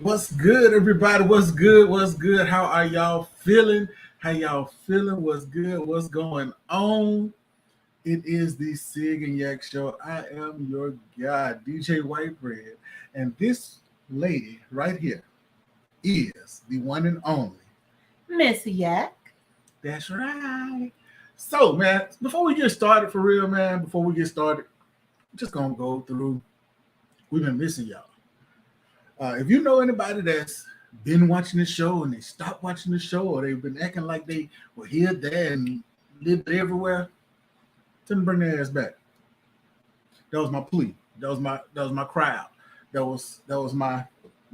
What's good, everybody? What's good? What's good? How are y'all feeling? How y'all feeling? What's good? What's going on? It is the Cig Gnac Show. I am your guy, DJ Whitebread, and this lady right here is the one and only Miss Yak. That's right. So, man, before we get started, for real, man, before we get started, I'm just gonna go through. We've been missing y'all. If you know anybody that's been watching the show and they stopped watching the show, or they've been acting like they were here, there, and lived everywhere, tell them to bring their ass back. That was my plea. That was my cry out. That was my,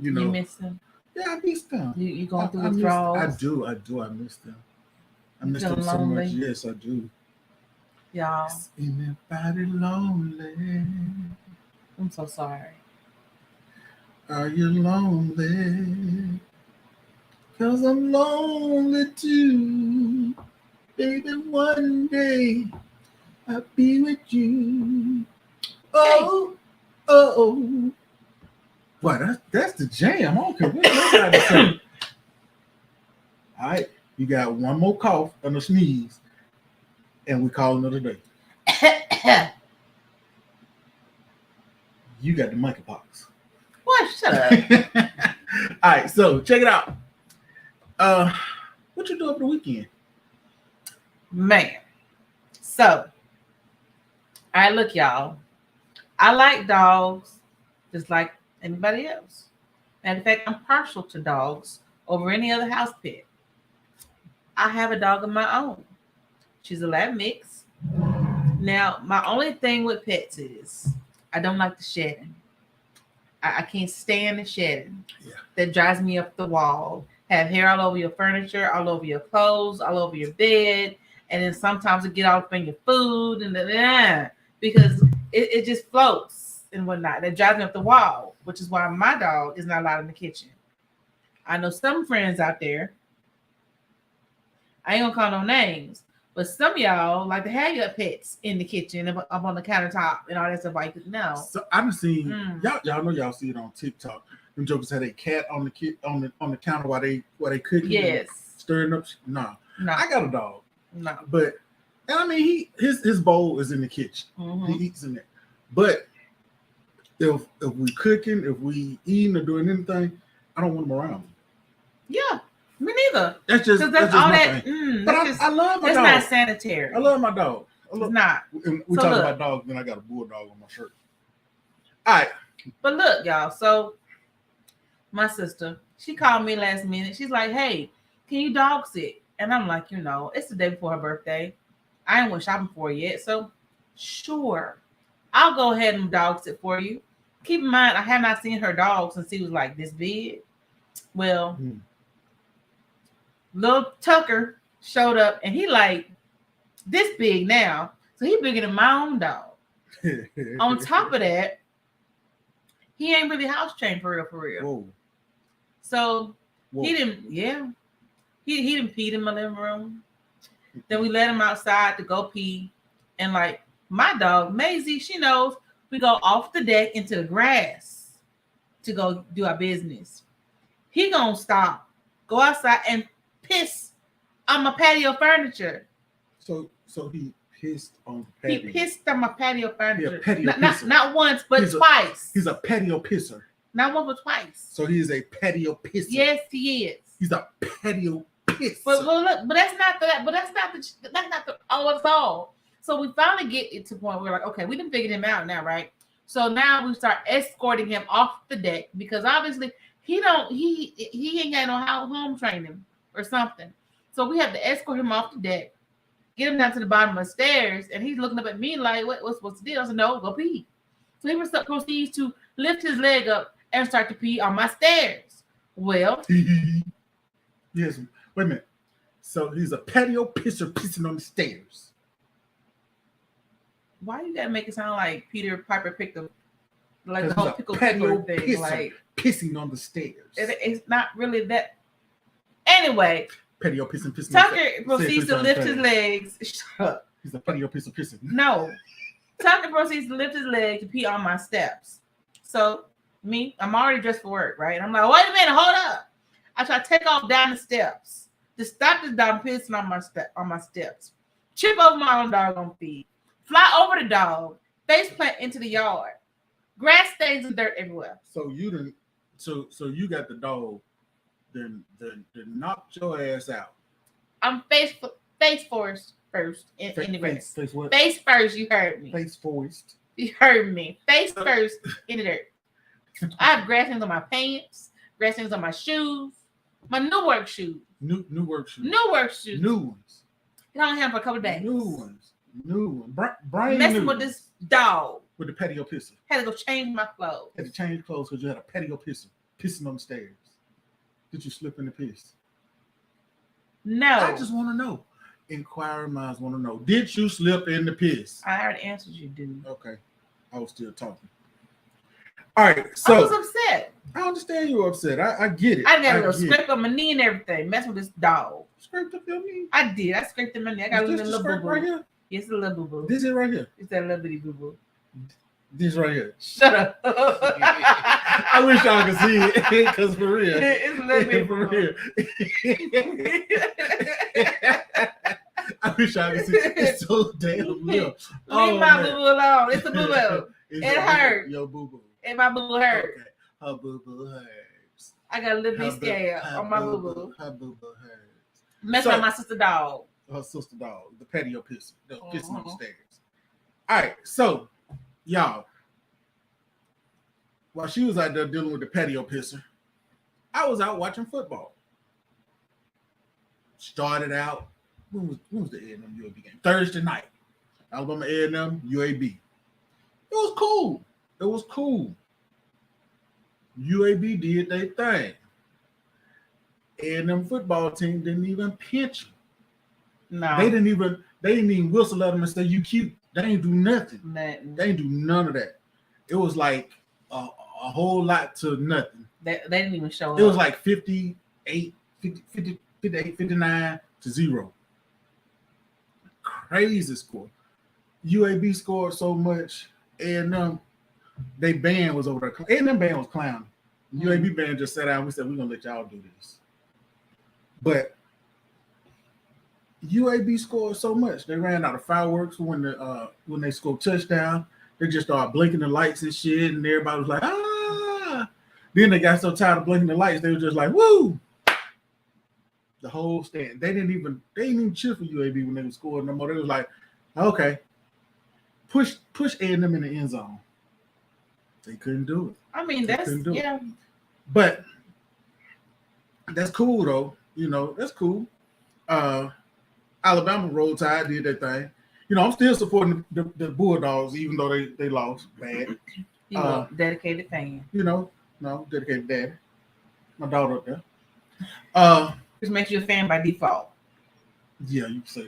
you know. You miss them? Yeah, I miss them. You going through withdrawals? I do. I miss them. I miss them so lonely? much. Yes, I do. Y'all. Is anybody lonely? I'm so sorry. Are you lonely? 'Cause I'm lonely too. Baby, one day I'll be with you. Oh, oh. Boy, that's the jam. I don't care what nobody say. All right, you got one more cough and a sneeze, and we call another day. You got the monkeypox. What? Shut up. All right, so check it out. What you do over the weekend? Man. So, all right, look, y'all. I like dogs just like anybody else. Matter of fact, I'm partial to dogs over any other house pet. I have a dog of my own. She's a lab mix. Now, my only thing with pets is I don't like the shedding. I can't stand the shedding. Yeah. That drives me up the wall. Have hair all over your furniture, all over your clothes, all over your bed, and then sometimes it get all up in your food and because it just floats and whatnot. That drives me up the wall, which is why my dog is not allowed in the kitchen. I know some friends out there. I ain't gonna call no names, but some of y'all like to have your pets in the kitchen, up on the countertop, and all that stuff. Like, no. So I've seen y'all know y'all see it on TikTok. Them jokers had a cat on the counter while they cooking. Yes. Stirring up. No. I got a dog. No. But and I mean his bowl is in the kitchen. Mm-hmm. He eats in there. But if we cooking, if we eating or doing anything, I don't want him around me. Yeah. Me neither. That's just all that. But I love my dog. That's not sanitary. I love my dog. It's not. We talking about dogs, then I got a bulldog on my shirt. All right. But look, y'all. So my sister, she called me last minute. She's like, "Hey, can you dog sit?" And I'm like, it's the day before her birthday. I ain't went shopping for her yet, so sure, I'll go ahead and dog sit for you. Keep in mind, I have not seen her dog since he was like this big. Well. Little Tucker showed up and he like this big now. So he bigger than my own dog. On top of that, he ain't really house trained for real. Whoa. So he didn't, He didn't pee in my living room. Then we let him outside to go pee. And like my dog, Maisie, she knows we go off the deck into the grass to go do our business. He gonna stop, go outside and piss on my patio furniture. So he pissed on the patio. He pissed on my patio furniture. Not once, but twice. He's a patio pisser. Not once, but twice. So he is a patio pisser. Yes, he is. He's a patio pisser. But look, that's not the all. So we finally get it to the point where we're like, okay, we done figured him out now, right? So now we start escorting him off the deck because obviously he ain't got no home training or something. So we have to escort him off the deck, get him down to the bottom of the stairs, and he's looking up at me like, what's the deal? I said, no, go pee. So he proceeds to lift his leg up and start to pee on my stairs. Well, yes. Wait a minute. So he's a patio pisser pissing on the stairs. Why you gotta make it sound like Peter Piper picked the whole pickle thing, like pissing on the stairs? It's not really that. Anyway, patio pissing. Tucker proceeds to lift his legs. Shut up. He's a patio pissing. No, Tucker proceeds to lift his leg to pee on my steps. So Me, I'm already dressed for work, right? And I'm like, wait a minute, hold up. I try to take off down the steps to stop this dog pissing on my steps. Trip over my own doggone feet. Fly over the dog. Face plant into the yard. Grass stains and dirt everywhere. So you didn't. So you got the dog. Then knocked your ass out. I'm face first in the grass. Face what? Face first. You heard me. Face first. You heard me. Face first in the dirt. I have grass stains on my pants. Grass stains on my shoes. My new work shoes. New work shoes. New work shoes. New ones. You don't have for a couple of days. New ones. Brand messing new with this dog. with the patio pisser. Had to go change my clothes. Had to change clothes because you had a patio pisser pissing on the stairs. Did you slip in the piss? No. I just want to know. Inquiring minds want to know. Did you slip in the piss? I already answered you, dude. Okay. I was still talking. All right. So I was upset. I understand you were upset. I get it. I got a little scrape on my knee and everything. Messing with this dog. Scraped up your knee? I did. I scraped in my knee. I got a little boo boo. Right here? It's a little boo boo. This is right here. It's that little bitty boo boo. This right here. Shut up. I wish y'all could see it because for real. It's a little bit for real. I wish y'all could see it. It's so damn real. Leave my boo boo alone. It's a boo boo. It hurt. Yo boo boo. And my boo boo hurt. Okay. Her boo boo hurts. I got a little bit scared on my boo boo. Her boo boo hurts. Messing with my sister dog. Her sister dog. The patio pisser. The pissing on the stairs. All right. So, y'all, while she was out there dealing with the patio pisser, I was out watching football. Started out, when was the A&M UAB game? Thursday night. Alabama A&M UAB. It was cool. It was cool. UAB did their thing. A&M football team didn't even pinch them. No. They didn't even whistle at them and say, you cute. They ain't do nothing. Nothing. They ain't do none of that. It was like a whole lot to nothing. They didn't even show up. It was like 58, 59 to 0. Crazy score. UAB scored so much, and they band was over there. A&M band was clowning. UAB band just sat down. We said, we're going to let y'all do this. But UAB scored so much. They ran out of fireworks when they scored touchdown. They just started blinking the lights and shit, and everybody was like, ah. Then they got so tired of blinking the lights, they were just like, woo. The whole stand. They didn't even cheer for UAB when they were scoring no more. They was like, okay, push A&M in the end zone. They couldn't do it. I mean, that's yeah. But that's cool though. You know, that's cool. Alabama Roll Tide did their thing. You know, I'm still supporting the Bulldogs, even though they lost bad. You know, dedicated fan. You know, no, dedicated daddy. My daughter up there. Which makes you a fan by default. Yeah, you can say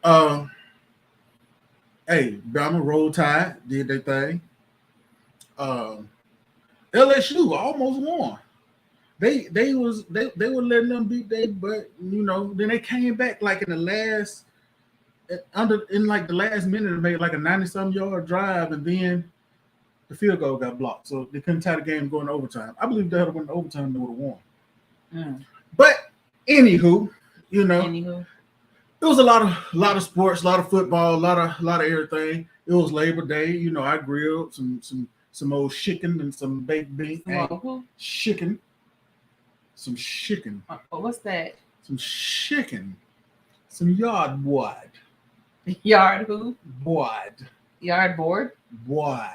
that. Hey, Bama Roll Tide did their thing. LSU almost won. They were letting them beat their butt, you know. Then they came back like in the last minute and made like a 90-some yard drive, and then the field goal got blocked, so they couldn't tie the game going to overtime. I believe they had went to overtime, they would have won. But anywho, you know, it was a lot of sports, a lot of football, a lot of everything. It was Labor Day, you know. I grilled some old chicken and some baked beans. Chicken. Some chicken. What's that? Some chicken. Some yard board. Yard who? Board. Yard board? Board.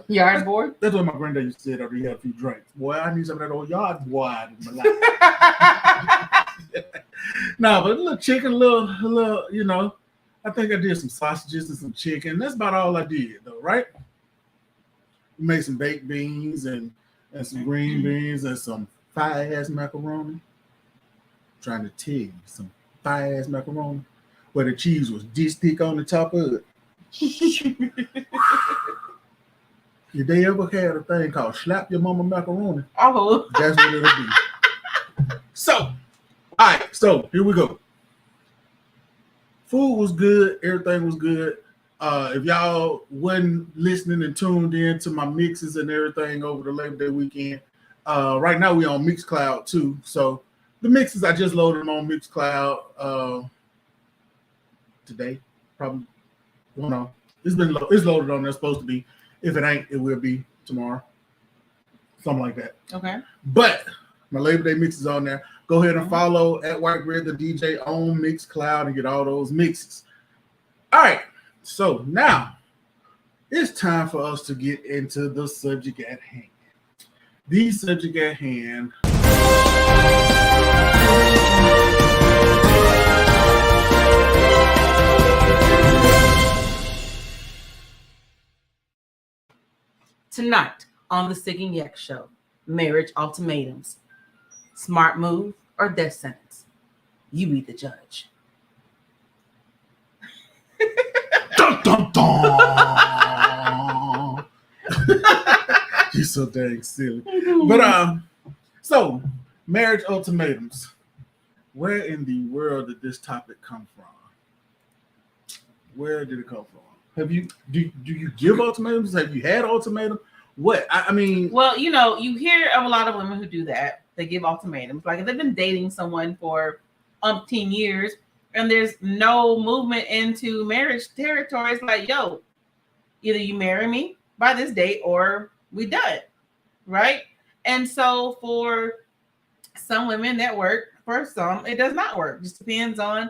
Yard board? That's what my granddad used to say after he had a few drinks. Boy, I need some of that old yard board in my life. No, but a little chicken, a little, you know. I think I did some sausages and some chicken. That's about all I did, though, right? We made some baked beans and some green beans and some fire-ass macaroni. I'm trying to tell you, some fire-ass macaroni where the cheese was this thick on the top of it. If they ever had a thing called slap your mama macaroni, oh, that's what it'll be. So, all right, so here we go. Food was good, everything was good. If y'all wasn't listening and tuned in to my mixes and everything over the Labor Day weekend, right now we on Mixcloud too. So the mixes I just loaded them on Mixcloud today, probably. Well, no, it's loaded on there. It's supposed to be. If it ain't, it will be tomorrow. Something like that. Okay. But my Labor Day mix is on there. Go ahead and follow at Whitebread the DJ on Mixcloud and get all those mixes. All right. So now it's time for us to get into the subject at hand. The subject at hand. Tonight on the Cig Gnac Show, Marriage Ultimatums. Smart move or death sentence? You be the judge. Dun, dun, dun. You're so dang silly. But so marriage ultimatums. Where in the world did this topic come from? Where did it come from? Do you give ultimatums? Have you had ultimatums? What? I mean, well, you hear of a lot of women who do that. They give ultimatums. Like if they've been dating someone for umpteen years and there's no movement into marriage territory, it's like, yo, either you marry me by this date or we done, right? And so for some women that work, for some it does not work. It just depends on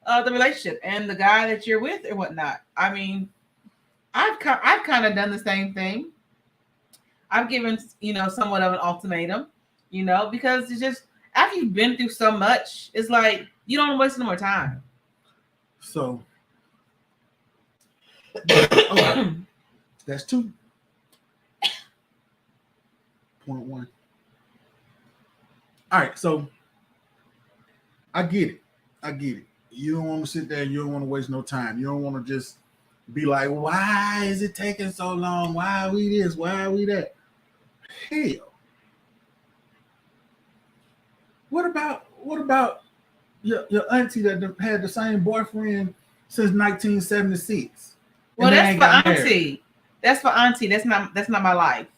the relationship and the guy that you're with or whatnot. I mean, I've kind of done the same thing. I've given, somewhat of an ultimatum, because it's just after you've been through so much, it's like you don't waste no more time. So okay. That's 2.1. All right, so I get it. You don't want to sit there and you don't want to waste no time. You don't want to just be like, why is it taking so long? Why are we this? Why are we that? Hell. What about your auntie that had the same boyfriend since 1976? Well, that's for auntie. That's for auntie. That's not my life.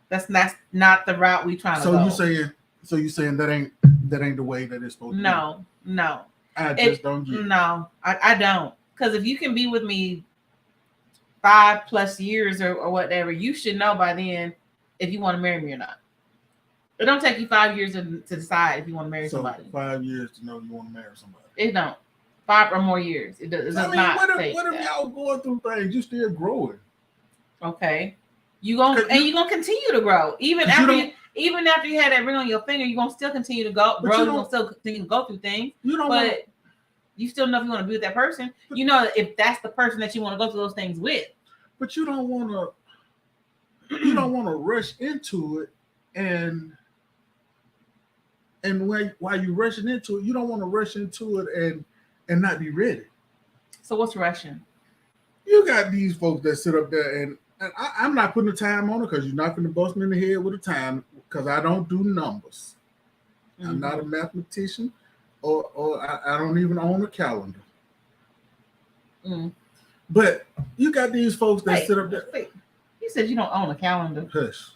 That's not the route we trying to go. So you saying that ain't the way that it's supposed to be? No. I just don't get it. No, I don't. Because if you can be with me 5+ years or whatever, you should know by then if you want to marry me or not. It don't take you 5 years to decide if you want to marry somebody. 5 years to know you want to marry somebody. It don't. 5 or more years. It does not. What if y'all going through things? You still growing. Okay. You're gonna continue to grow. Even after you had that ring on your finger, you're gonna still continue to grow. You're gonna still continue to go through things. You still know if you want to be with that person. You know if that's the person that you want to go through those things with. But you don't want to rush into it, and while you're rushing into it, you don't want to rush into it and not be ready. So what's rushing? You got these folks that sit up there and I'm not putting the time on it because you're not going to bust me in the head with a time because I don't do numbers. Mm-hmm. I'm not a mathematician or I don't even own a calendar. Mm. But you got these folks that sit up there. Wait. You said you don't own a calendar. Hush.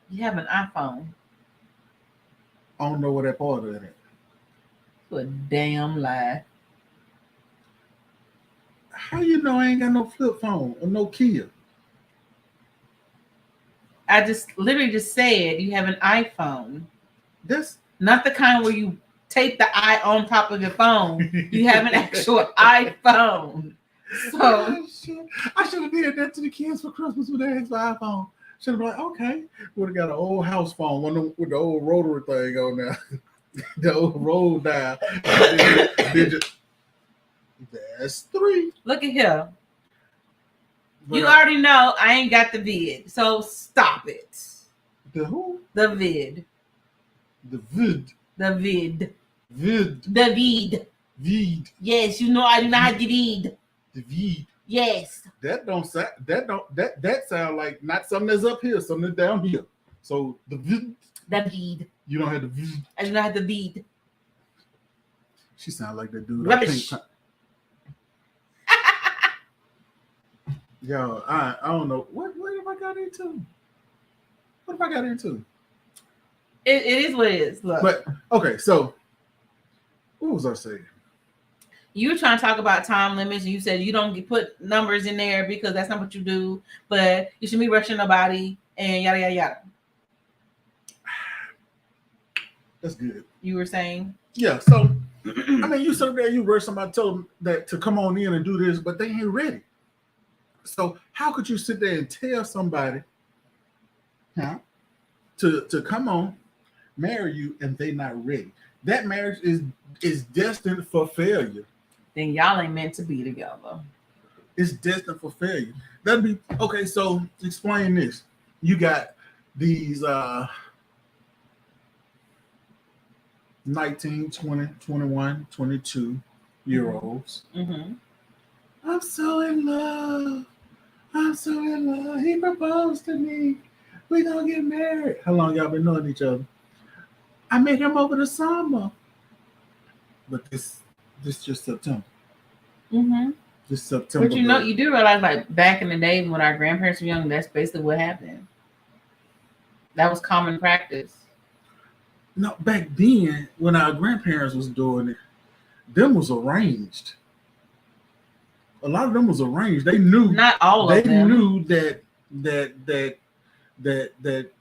You have an iPhone. I don't know what that part of it is. What a damn lie. How you know I ain't got no flip phone or no Kia? I just literally just said you have an iPhone. That's not the kind where you tape the eye on top of your phone. You have an actual iPhone. So I should have did that to the kids for Christmas when they asked for iPhone. Should have been like, okay, would have got an old house phone, one with the old rotary thing on there, the old roll dial. That's 3. Look at here. But you already know I ain't got the vid, so stop it. The who? The vid. The vid. The vid. Vid. The vid. Vid. Yes, you know I do not have the vid. The vid. Yes. That sound like not something that's up here, something that's down here. So the vid. The vid. You don't have the vid. I do not have the vid. She sound like that dude. Rubbish. Yo, I don't know. What have I got into? What have I got into? It is what it is. Look, But okay, so what was I saying? you were trying to talk about time limits, and you said you don't put numbers in there because that's not what you do. But you shouldn't be rushing nobody, and yada yada yada. That's good. You were saying, Yeah. So I mean, you sit there, you rush somebody, tell them that to come on in and do this, but they ain't ready. So how could you sit there and tell somebody, huh, to come on, marry you, and they not ready? That marriage is destined for failure. then y'all ain't meant to be together. It's destined for failure. That'd be okay. So explain this. You got these 19, 20, 21, 22-year olds. Mm-hmm. I'm so in love. I'm so in love. He proposed to me. We gonna get married. How long y'all been knowing each other? I met him over the summer. But this just September. Mm-hmm. This September. But you know, you do realize, like back in the day when our grandparents were young, that's basically what happened. That was common practice. No, back then when our grandparents was doing it, them was arranged. A lot of them was arranged. They knew. Not all they of them. knew that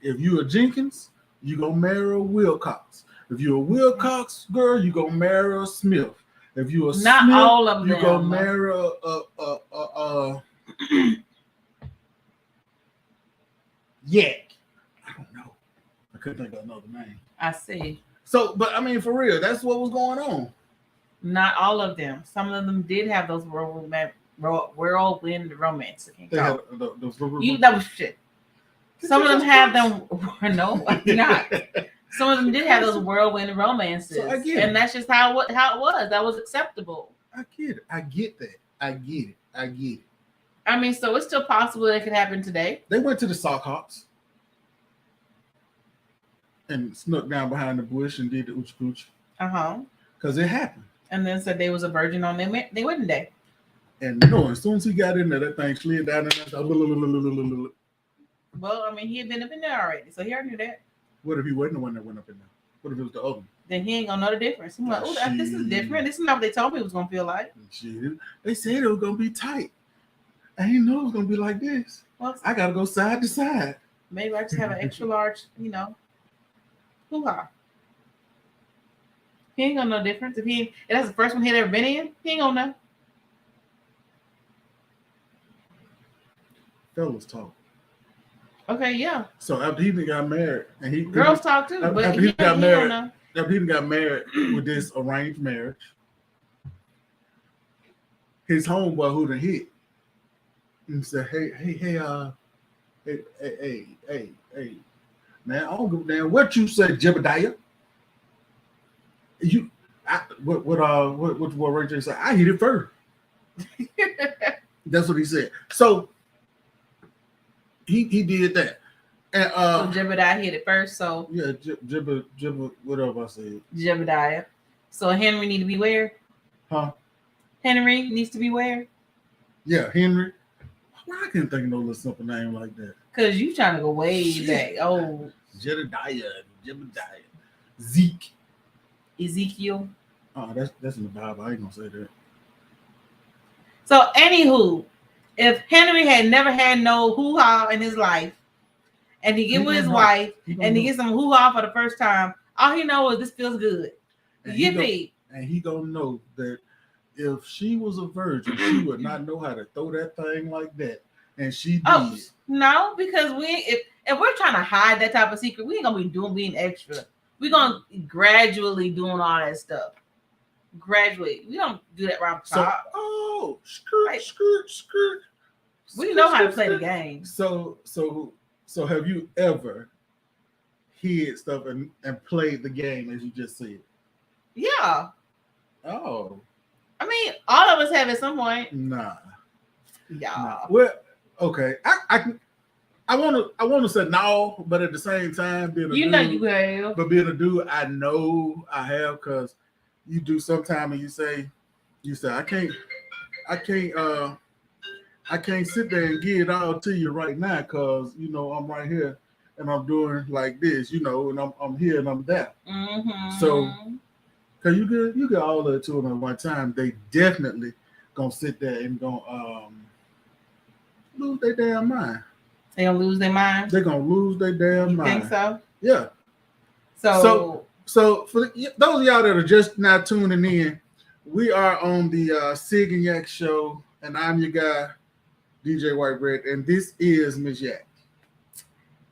if you a Jenkins, you gonna marry a Wilcox. If you're a Wilcox girl, you gonna marry a Smith. If you a Not Smith, all of you them. gonna marry a Yak. I don't know. I couldn't think of another name. I see. So, but I mean, for real, that's what was going on. Not all of them. Some of them did have those whirlwind romance. They had those You that was shit. Some of them have them. No, not. Some of them did have those whirlwind romances, So I get and it. that's just how it was. That was acceptable. I get it. I get that. I get it. I get it. I mean, so it's still possible that it could happen today. They went to the sock hops and snuck down behind the bush and did the oochie coochie. Because it happened. And then said they was a virgin on their wedding day. And no, as soon as he got in there, that thing slid down and Well, I mean, he had been up in there already, so he already knew that. What if he wasn't the one that went up in there? What if it was the other one? Then he ain't gonna know the difference. He's like, oh, this is different. This is not what they told me it was gonna feel like. Shit. They said it was gonna be tight. I didn't know it was gonna be like this. Well, I gotta go side to side. Maybe I just have an extra large, hoo-ha. He ain't gonna know the difference. If that's the first one he'd ever been in, he ain't gonna know. Fellas talk. Okay, yeah. So after he got married, and girls talk too, but after he got married with this arranged marriage, his homeboy who done hit, and said, hey, man, I don't give a damn what you said, Jebediah. What Ray J said? I hit it first. That's what he said. So he did that. And so Jebediah hit it first. So yeah, Jebediah, whatever I said. Jebediah. So Henry need to be where? Huh? Henry needs to be where? Yeah, Henry. Why I can't think of no little simple name like that? Cause you trying to go way back. Oh, Jebediah, Zeke, Ezekiel. Oh, that's in the Bible. I ain't gonna say that. So, anywho, if Henry had never had no hoo-ha in his life, and he get with his wife, and he get some hoo-ha for the first time, all he knows is this feels good. Yippee! And he gonna know that if she was a virgin, she would not know how to throw that thing like that, and she did. Oh, no, because if we're trying to hide that type of secret, we ain't gonna be being extra. We're gonna gradually doing all that stuff. Gradually, we don't do that right so, top. Oh, skirt. We know how to play the game. So have you ever hid stuff and played the game as you just said? Yeah. Oh. I mean, all of us have at some point. Nah. Yeah. Nah. Well, okay. I want to say no, but at the same time, being a dude, know you have. But being a dude, I know I have, because you do sometime and you say I can't I can't sit there and give it all to you right now because I'm right here and I'm doing like this, and I'm here and I'm there. Mm-hmm. So, cause you get all of it to them at one time. They definitely gonna sit there and gonna lose their damn mind. They gonna lose their mind. They're gonna lose their damn mind. Think so? Yeah. So for those of y'all that are just now tuning in, we are on the Cig Gnac Show, and I'm your guy, DJ Whitebread, and this is Miss Yak.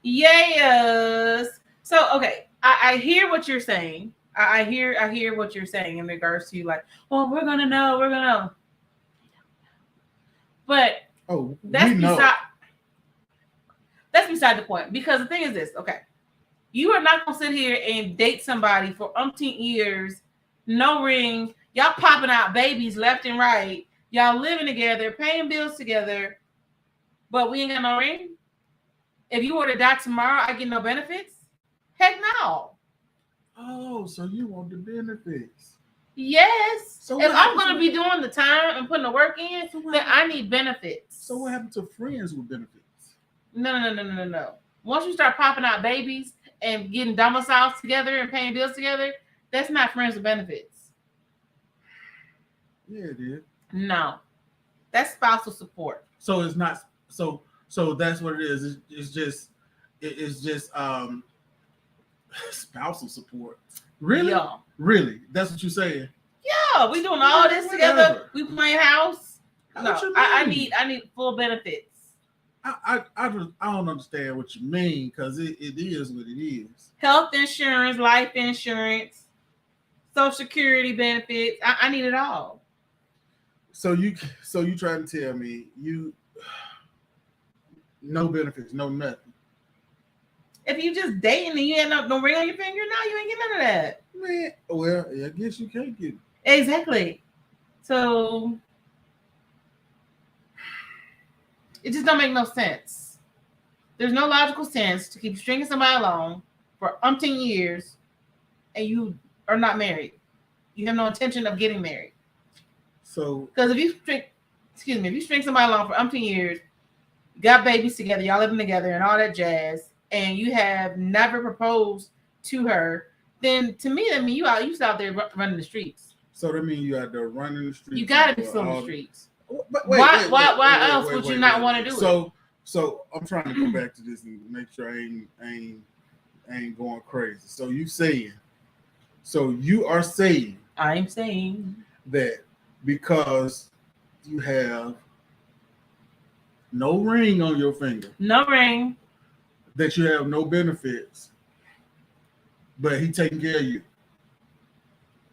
Yes. So okay, I hear what you're saying. I hear what you're saying in regards to like, well, we're gonna know. But that's beside the point, because the thing is this, okay. You are not gonna sit here and date somebody for umpteen years, no ring, y'all popping out babies left and right, y'all living together, paying bills together, but we ain't got no ring. If you were to die tomorrow, I get no benefits? Heck no. Oh, so you want the benefits? Yes. So if I'm going to be doing the time and putting the work in, then I need benefits. So what happened to friends with benefits? No. Once you start popping out babies and getting domiciles together and paying bills together, that's not friends with benefits. Yeah, it is. No. That's spousal support. So it's not. So that's what it is. It's just spousal support. Really? Yeah. Really? That's what you're saying? Yeah, we doing all this together. We playing house. No, I need full benefits. I don't understand what you mean, because it is what it is. Health insurance, life insurance, Social Security benefits. I need it all. So you trying to tell me no benefits, no nothing? If you just dating and you ain't no ring on your finger, no, you ain't getting none of that. Man, well, I guess you can't get it. Exactly. So it just don't make no sense. There's no logical sense to keep stringing somebody along for umpteen years and you are not married. You have no intention of getting married. So because if you string somebody along for umpteen years, got babies together, y'all living together and all that jazz, and you have never proposed to her, then to me, that means you out there running the streets. So that means you out there running the streets. You got to be still in the streets. Why else would you not want to do it? So I'm trying to go back to this and make sure I ain't going crazy. So you are saying I'm saying that because you have no ring on your finger, that you have no benefits, but he taking care of you.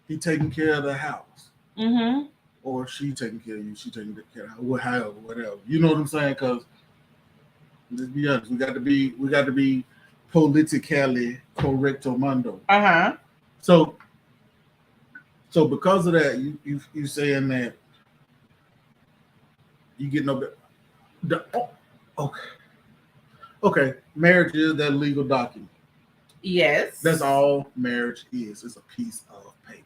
He taking care of the house. Mm-hmm. Or she taking care of you. She taking care of however, whatever. You know what I'm saying? Because let's be honest, we got to be politically correcto mundo. So because of that, you saying that you get no. Okay. Marriage is that legal document. Yes. That's all marriage is. It's a piece of paper.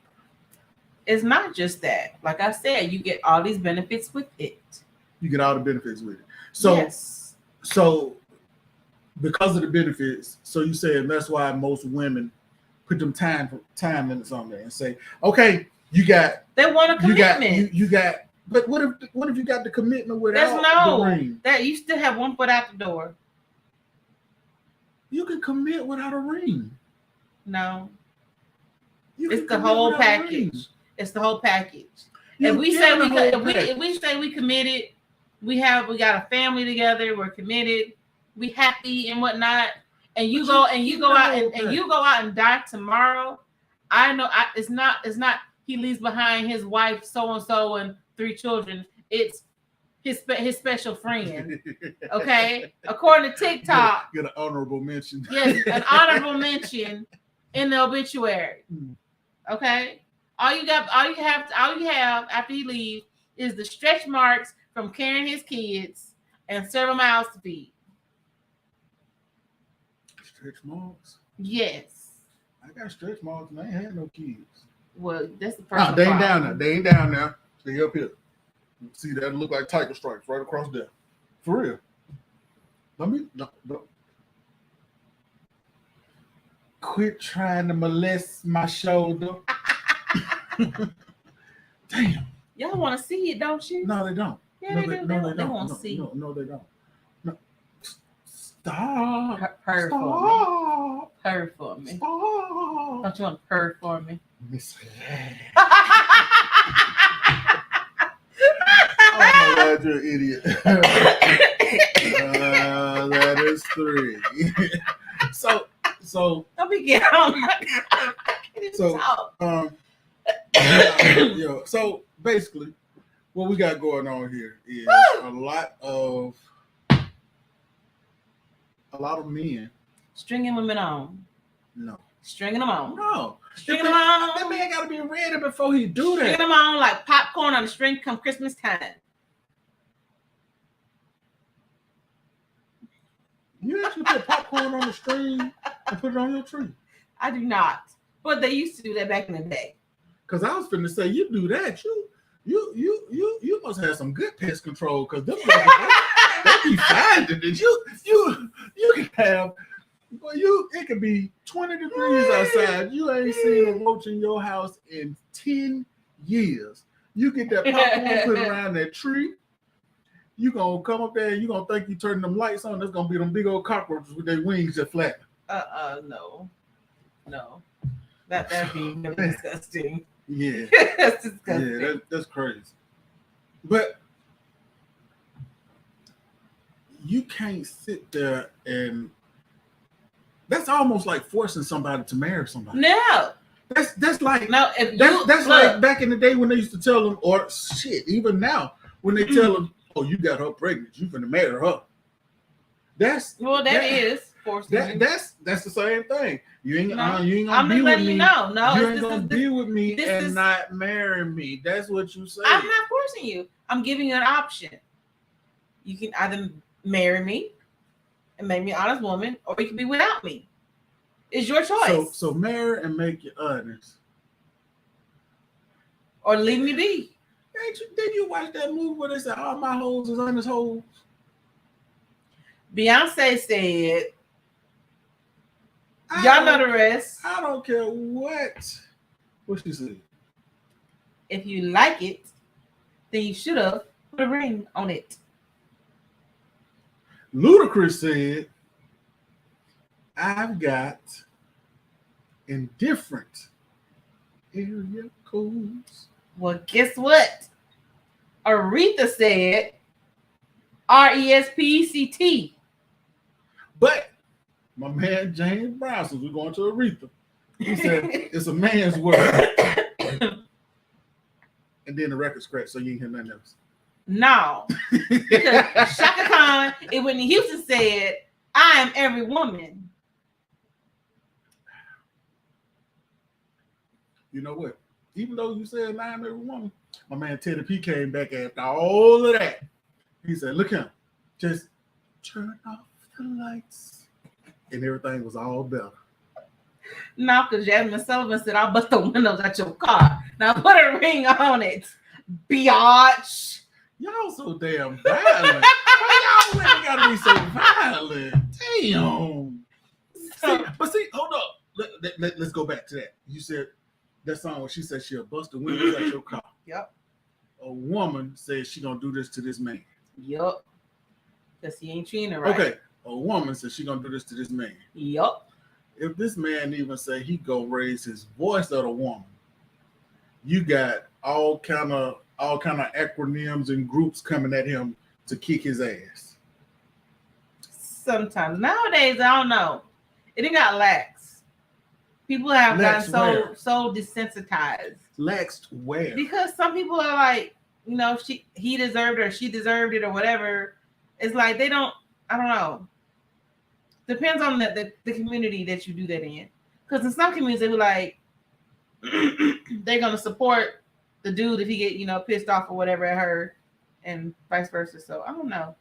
It's not just that. Like I said, you get all these benefits with it. You get all the benefits with it. So, yes. So because of the benefits, so you saying that's why most women put them time limits on there and say, okay, they want a commitment. You got. But what if you got the commitment without the ring? That you still have one foot out the door. You can commit without a ring. No. It's the whole package. It's the whole package. If we say we committed, we got a family together, we're committed, we happy and whatnot, and you go out and die tomorrow. I know it's not he leaves behind his wife so and so and 3 children. It's his special friend. Okay, according to TikTok, get an honorable mention. Yes, an honorable mention in the obituary. Okay, all you have after he leaves is the stretch marks from carrying his kids and several mouths to feed. Stretch marks? Yes. I got stretch marks and I ain't had no kids. Well, that's the first. They ain't down there. They ain't down there. Stay up here. See, that look like tiger stripes right across there. For real. No. Quit trying to molest my shoulder. Damn. Y'all want to see it, don't you? No, they don't. Yeah, No, they they do. don't. They want to see. No, they don't. No. Stop. Purr for me. Stop. Purr for me. Stop. Don't you want to purr for me? Miss Oh my God, you're an idiot. That is 3. So Don't be getting on. So, so basically, what we got going on here is a lot of men Stringing women on. No. Stringing them on. No. Stringing them on. That man got to be ready before he do that. Stringing them on like popcorn on the string come Christmas time. You actually put popcorn on the string and put it on your tree. I do not. But they used to do that back in the day. Because I was finna say, you do that, you must have some good pest control, because them they be finding it. You can have, it could be 20 degrees outside. You ain't seen a roach in your house in 10 years. You get that popcorn put around that tree. You gonna come up there and you gonna think you turning them lights on. There's gonna be them big old cockroaches with their wings just flat. No. That'd be really disgusting. Yeah. That's disgusting. Yeah, that's crazy. But you can't sit there and that's almost like forcing somebody to marry somebody. No. That's like no. That's like back in the day when they used to tell them, or shit, even now when they tell them, "Oh, you got her pregnant, you finna marry her." That is forcing. That's the same thing. You ain't gonna be with me. I'm just letting you know. No, you ain't gonna be with me and not marry me. That's what you say. I'm not forcing you. I'm giving you an option. You can either marry me and make me an honest woman, or you can be without me. It's your choice. So marry and make you honest, or leave me be. Did you watch that movie where they said all my hoes is honest hoes? Beyonce said, y'all know the rest. I don't care what she said. If you like it, then you should have put a ring on it. Ludacris said, I've got indifferent area codes. Well, guess what? Aretha said, RESPECT. But my man James Brown, since we're going to Aretha, he said it's a man's word. And then the record scratch, so you ain't hear nothing else. No. Because Shaka Khan and Whitney Houston said, I am every woman. You know what? Even though you said I am every woman, my man Teddy P came back after all of that. He said, look here, just turn off the lights. And everything was all better. No, because Jasmine Sullivan said, I'll bust the windows at your car. Now put a ring on it, biatch. Y'all so damn violent. Why y'all women gotta be so violent? Damn. See, hold up. Let's go back to that. You said that song where she said she'll bust the windows at your car. Yep. A woman says she gonna do this to this man. Yep. Because he ain't treating her right. Okay. A woman says she gonna do this to this man. Yep. If this man even say he gonna raise his voice at a woman, you got all kind of acronyms and groups coming at him to kick his ass. Sometimes. Nowadays, I don't know. It ain't got lax. People have gotten so desensitized. Laxed where? Because some people are like, you know, he deserved it or she deserved it or whatever. It's like they don't, I don't know. Depends on the community that you do that in. Because in some communities, they were like, they're going to support the dude if he get, you know, pissed off or whatever at her and vice versa. So I don't know.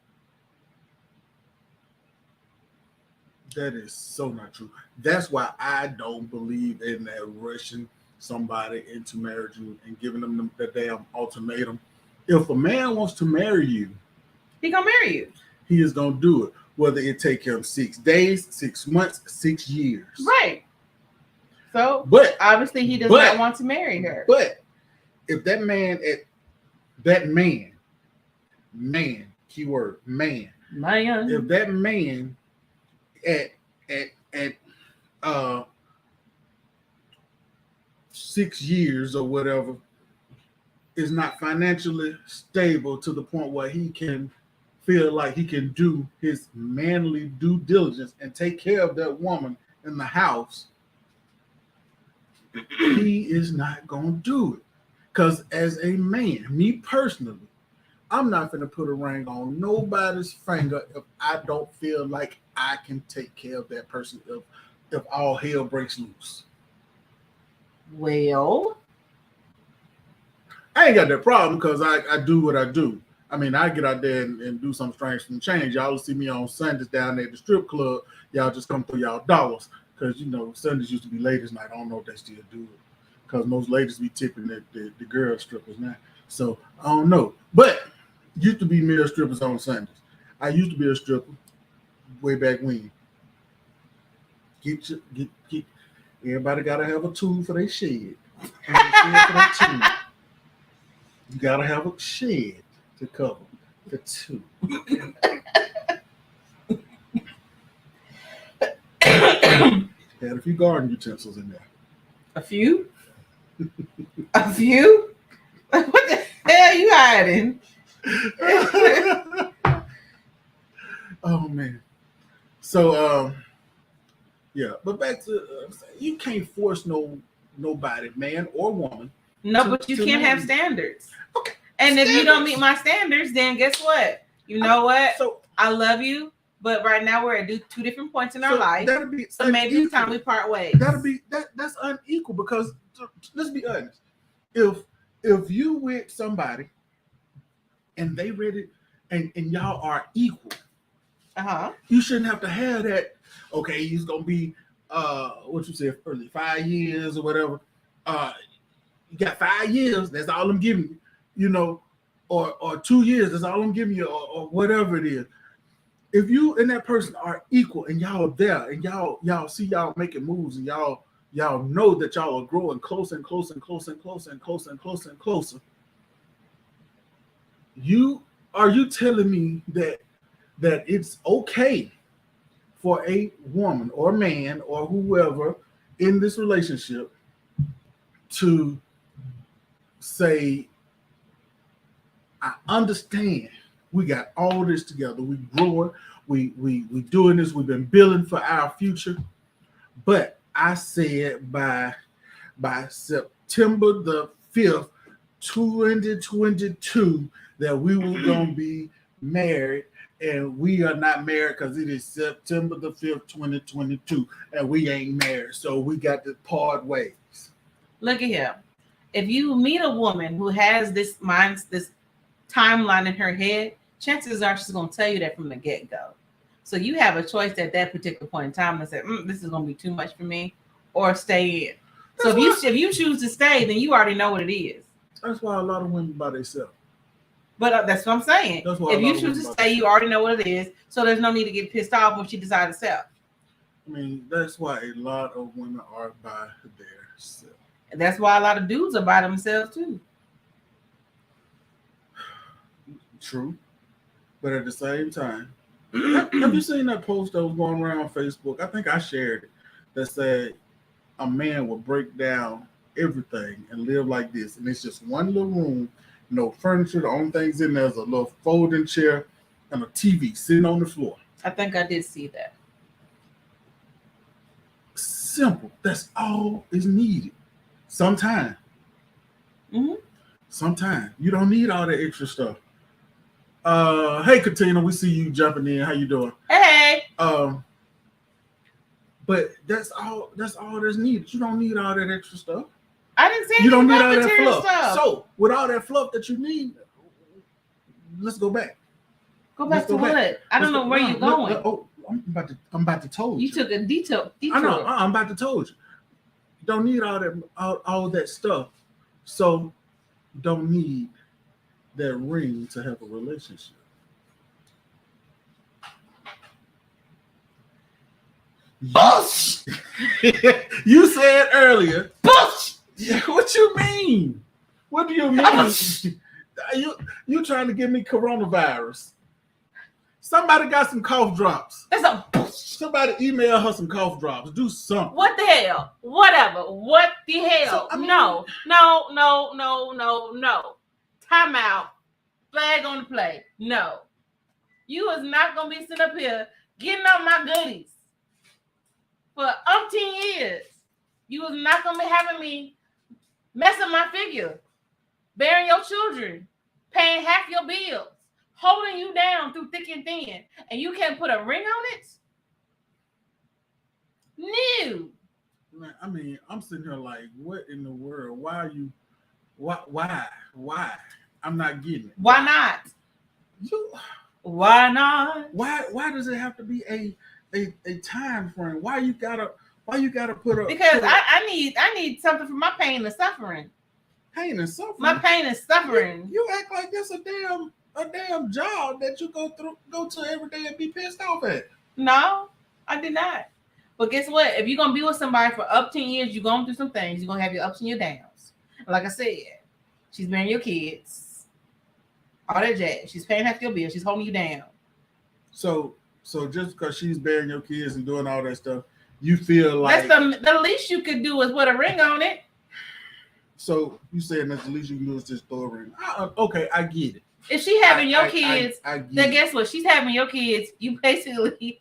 That is so not true. That's why I don't believe in that rushing somebody into marriage and giving them the damn ultimatum. If a man wants to marry you, He gonna marry you. he is gonna do it, whether it take him 6 days, 6 months, 6 years. Right. So, But obviously, he does not want to marry her. But if that man, keyword man, if that man at 6 years or whatever is not financially stable to the point where he can feel like he can do his manly due diligence and take care of that woman in the house, he is not going to do it. Because as a man, me personally, I'm not going to put a ring on nobody's finger if I don't feel like I can take care of that person if all hell breaks loose. Well, I ain't got that problem because I do what I do. I mean, I get out there and do some strange and change. Y'all will see me on Sundays down there at the strip club. Y'all just come through y'all dollars because, you know, Sundays used to be ladies' night. I don't know if they still do it because most ladies be tipping the girl strippers now. So I don't know. But used to be male strippers on Sundays. I used to be a stripper way back when. Get everybody gotta have a tool for their shed. You gotta have a shed to cover the tool. Had a few garden utensils in there. A few? A few? What the hell are you hiding? Oh man. So yeah, but back to you can't force nobody, man or woman. No, but you can't have standards. Okay. And if you don't meet my standards, then guess what? You know what? So I love you, but right now we're at two different points in our life. So maybe it's time we part ways. That's unequal because let's be honest. If you with somebody and they ready and y'all are equal, you shouldn't have to have that. Okay, he's gonna be what you said earlier, 5 years or whatever. You got 5 years, that's all I'm giving you, you know, or 2 years, that's all I'm giving you, or whatever it is. If you and that person are equal and y'all are there and y'all see y'all making moves and y'all know that y'all are growing closer and closer and closer and closer and closer and closer and closer. Are you telling me that it's okay for a woman or man or whoever in this relationship to say, I understand we got all this together, we growing, we doing this, we've been building for our future, but I said by September the 5th, 2022, that we were gonna be married, and we are not married because it is September the 5th, 2022, and we ain't married, so we got to part ways. Look at here. If you meet a woman who has this timeline in her head, chances are she's going to tell you that from the get-go. So you have a choice at that particular point in time and say, this is going to be too much for me, or stay in. So if you choose to stay, then you already know what it is. That's why a lot of women by themselves. But that's what I'm saying. If you choose to stay, you already know what it is. So there's no need to get pissed off when she decides to sell. I mean, that's why a lot of women are by themselves. And that's why a lot of dudes are by themselves too. True. But at the same time, have you seen that post that was going around on Facebook? I think I shared it. That said, a man will break down everything and live like this. And it's just one little room, no furniture. The only things in there is a little folding chair and a TV sitting on the floor. I think I did see that. Simple. That's all is needed. Sometimes. Mm-hmm. Sometimes. You don't need all that extra stuff. Hey, Katina, we see you jumping in. How you doing? Hey. But that's all that's needed. You don't need all that extra stuff. I didn't say you don't need all that fluff. Stuff. So with all that fluff that you need, let's go back. Go back to what? I don't know where you're going. I'm about to tell you. You took a detour. I know. I'm about to tell you. You don't need all that stuff. So don't need that ring to have a relationship? Bullshit. You said earlier. Bullshit. Yeah, what you mean? What do you mean? you trying to give me coronavirus? Somebody got some cough drops. That's a bullshit. Somebody email her some cough drops. Do something. What the hell? Whatever. What the hell? So, I mean, no. Time out. Flag on the play. No. You is not going to be sitting up here getting up my goodies for umpteen years. You is not going to be having me messing my figure, bearing your children, paying half your bills, holding you down through thick and thin, and you can't put a ring on it? No. Man, I mean, I'm sitting here like, what in the world? Why are you? Why? I'm not getting it. Why not? Why not? Why does it have to be a time frame? Why you gotta put a? Because I need something for my pain and suffering. Pain and suffering. My pain and suffering. You act like that's a damn job that you go to every day and be pissed off at. No, I did not. But guess what? If you're gonna be with somebody for up 10 years, you're gonna do some things. You're gonna have your ups and your downs. Like I said, she's marrying your kids, all that jazz. She's paying half your bill. She's holding you down. So just because she's bearing your kids and doing all that stuff, you feel like that's the least you could do is put a ring on it. So you saying that's the least you can do is just throw a ring? Okay, I get it. If she having your kids, then it. guess what? She's having your kids. You basically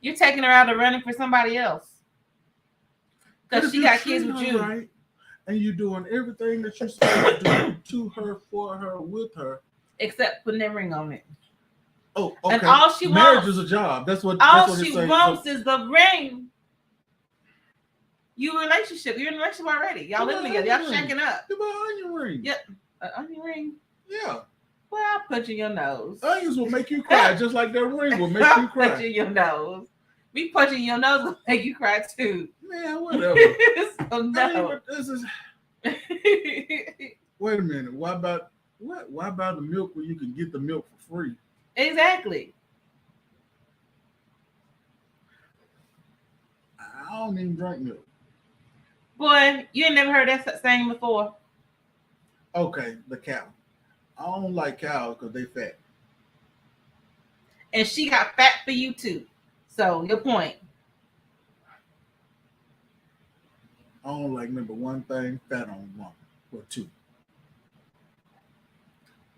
you're taking her out and running for somebody else because she got kids with you. Right, and you're doing everything that you're supposed to do to her, for her, with her, except putting that ring on it. Oh, okay. And all she marriage wants is a job. That's what. All that's what she wants is the ring. You're in a relationship already. Y'all living together. Y'all shacking up. You buy an onion ring. Yep, an onion ring. Yeah. Well, I'll punch in your nose. Onions will make you cry, just like that ring will make you cry. Punch in your nose. Me punching your nose will make you cry too. Man, whatever. So no. This is. Wait a minute. Why about the milk where you can get the milk for free? Exactly. I don't even drink milk. Boy, you ain't never heard that saying before. Okay, the cow. I don't like cows because they fat. And she got fat for you too. So your point. I don't like number one thing, fat on one or two.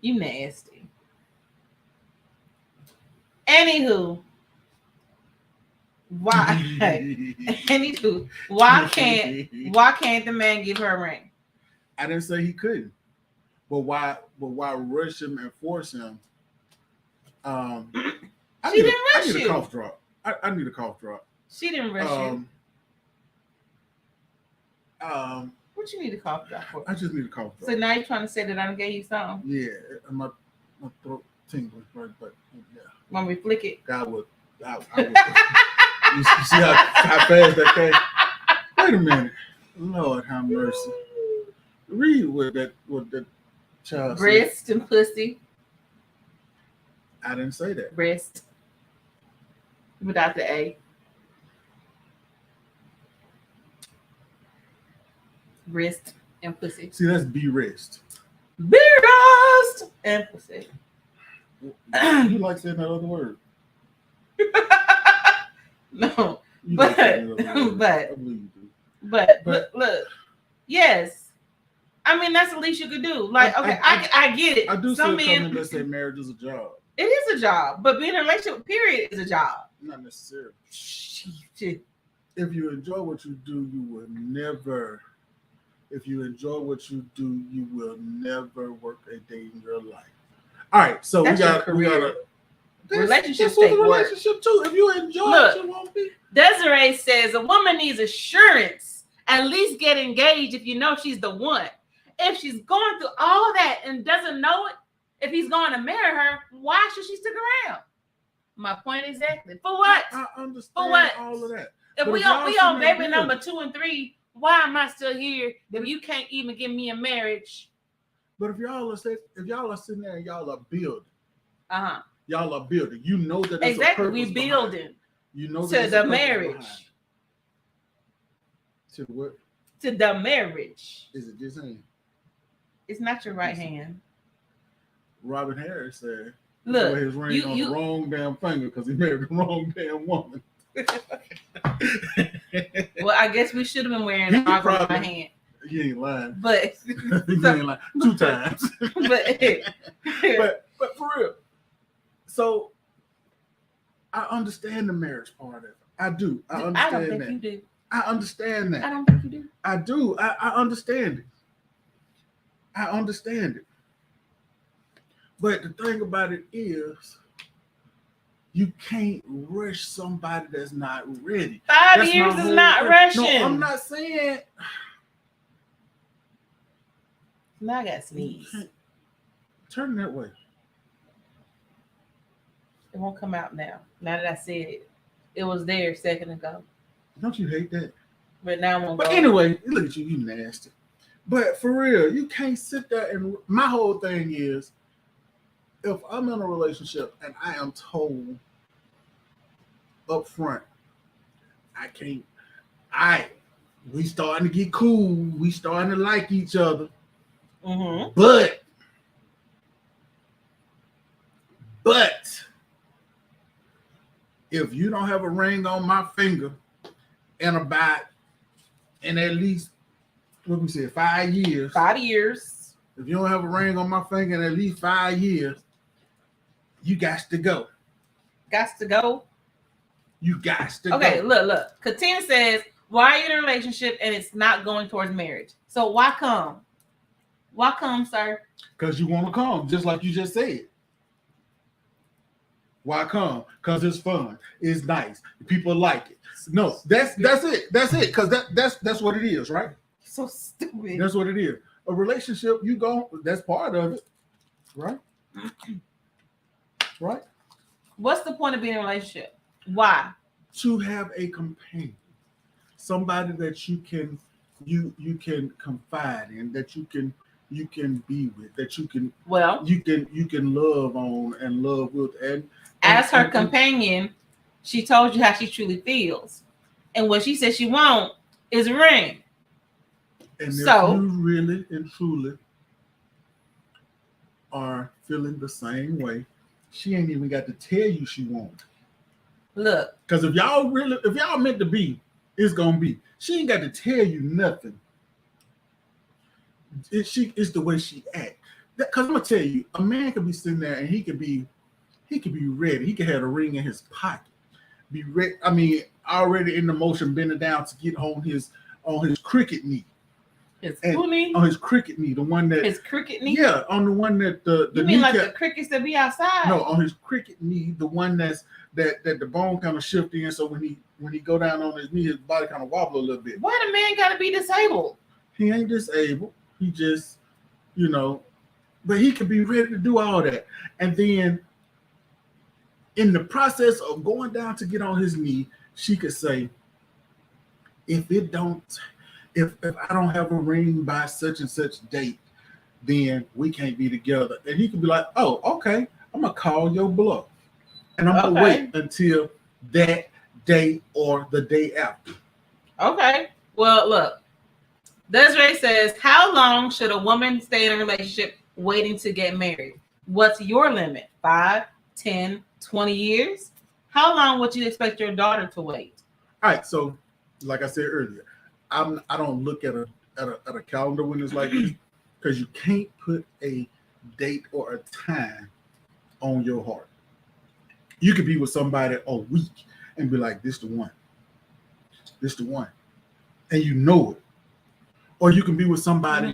You nasty. Anywho, why? Anywho, why can't the man give her a ring? I didn't say he couldn't, but why rush him and force him? I need a cough drop. I need a cough drop. She didn't rush you. What you need a cough drop for? I just need a cough drop. So now you're trying to say that I done gave you something? Yeah, my throat tingling, right? But yeah. Want me to flick it? God would. I would. You see how fast that came? Wait a minute. Lord have mercy. Read what that child Breast said. and pussy. I didn't say that. Breast. Without the A. Breast and pussy. See, that's be rest. Breast and pussy. You like saying that other word? No. You But like saying that other word. I believe you do. But look, yes. I mean, that's the least you could do. Like, okay, I get it. I do Some see men, something that say marriage is a job. it is a job, but being in a relationship, period, is a job. Not necessarily. Shit. If you enjoy what you do, you will never. If you enjoy what you do, you will never work a day in your life. All right, so That's we got a relationship take work. relationship too. If you enjoy it, you won't be. Desiree says a woman needs assurance. At least get engaged if you know she's the one. If she's going through all that and doesn't know it, if he's going to marry her, why should she stick around? My point exactly. For what? I understand For what? all of that. If we on baby number 2 and 3, why am I still here? If you can't even give me a marriage, But if y'all are sitting there and Uh-huh. y'all are building. You know that there's Exactly. a purpose We behind building it. You know to that the marriage. To what? To the marriage. Is it just him? It's not your right hand. Robin Harris said, Look, his ring on the wrong damn finger because he married the wrong damn woman. Well, I guess we should have been wearing the rings on my hand. You ain't lying. But you ain't lying 2 times. but for real. So I understand the marriage part of it. I do. I understand I don't think that. you do. I understand that. I don't think you do. I do. I understand it. I understand it. But the thing about it is, you can't rush somebody that's not ready. 5 years is not rushing. No, I'm not saying. Now I got sneeze. Turn that way. It won't come out now. Now that I said it, it was there a second ago. Don't you hate that? But now it won't. But anyway, look at you, you nasty. But for real, you can't sit there and. My whole thing is, if I'm in a relationship and I am told up front, we starting to get cool, we starting to like each other, but if you don't have a ring on my finger in at least, what we said, 5 years. 5 years. If you don't have a ring on my finger in at least 5 years, you got to go. Got to go? You got to go. Okay, look. Katina says, why are you in a relationship and it's not going towards marriage? So why come? Why come, sir? Because you want to come, just like you just said. Why come? Because it's fun. It's nice. People like it. No, that's it. That's it. Because that's what it is, right? So stupid. That's what it is. A relationship, that's part of it, right? Right? What's the point of being in a relationship? Why? To have a companion, somebody that you can confide in, that you can be with, that you can love on and love with. And as her companion, she told you how she truly feels, and what she said she wants is a ring. And if you really and truly are feeling the same way, she ain't even got to tell you she won't. Look, because if y'all meant to be, it's gonna be. She ain't got to tell you nothing. It's the way she act. Because I'm gonna tell you, a man could be sitting there and he could be ready. He could have a ring in his pocket, be ready. I mean, already in the motion, bending down to get on his cricket knee. On his cricket knee, the one that his cricket knee. Yeah, on the one that the you mean like the crickets that be outside? No, on his cricket knee, the one that the bone kind of shift in, so when he go down on his knee, his body kind of wobble a little bit. Why the man gotta be disabled? He ain't disabled. He just, but he could be ready to do all that, and then in the process of going down to get on his knee, she could say, if I don't have a ring by such and such date, then we can't be together. And he could be like, oh, okay, I'm going to call your bluff. And I'm going to wait until that day or the day after. Okay. Well, look, Desiree says, how long should a woman stay in a relationship waiting to get married? What's your limit? 5, 10, 20 years? How long would you expect your daughter to wait? All right. So, like I said earlier, I don't look at a calendar when it's like this, because you can't put a date or a time on your heart. You could be with somebody a week and be like, this the one. This the one. And you know it. Or you can be with somebody.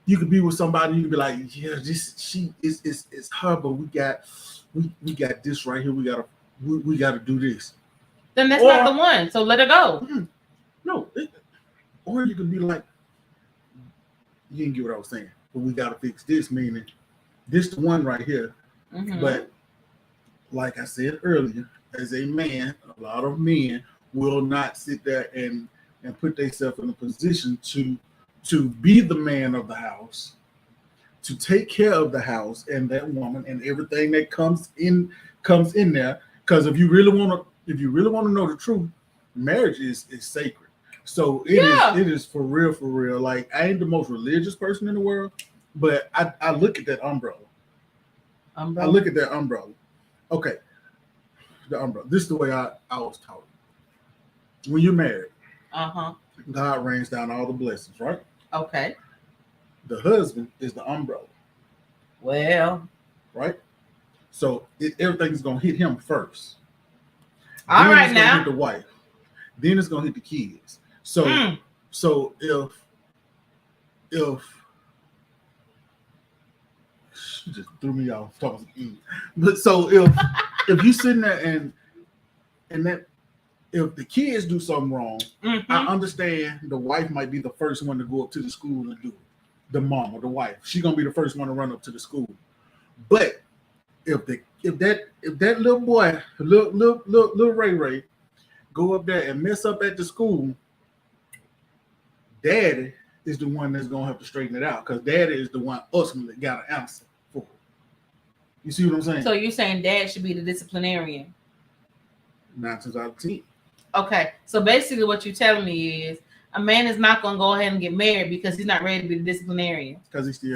You could be with somebody and you can be like, yeah, it's her, but we got this right here. We gotta do this. Then that's not the one. So let it go. No. Or you can be like, you didn't get what I was saying, but we got to fix this, meaning this the one right here. But like I said earlier, as a man, a lot of men will not sit there and put themselves in a position to be the man of the house to take care of the house and that woman and everything that comes in there. Because if you really want to know the truth, marriage is sacred. So it is for real. Like, I ain't the most religious person in the world, but I look at that umbrella. I look at that umbrella. Okay, the umbrella. This is the way I was taught. When you're married, God rains down all the blessings, right? Okay. The husband is the umbrella. Well, right? So everything's gonna hit him first. All then right, it's gonna now hit the wife. Then it's gonna hit the kids. So so if she just threw me off talking, but so if you sitting there and that if the kids do something wrong, I understand the wife might be the first one to go up to the school and do it. The mom or the wife, she's gonna be the first one to run up to the school. But if that little boy, little Ray go up there and mess up at the school, daddy is the one that's gonna have to straighten it out, because daddy is the one ultimately got an answer for it. You see what I'm saying? So you're saying dad should be the disciplinarian? 9 times out of 10. Okay, so basically what you're telling me is a man is not going to go ahead and get married because he's not ready to be the disciplinarian. Because he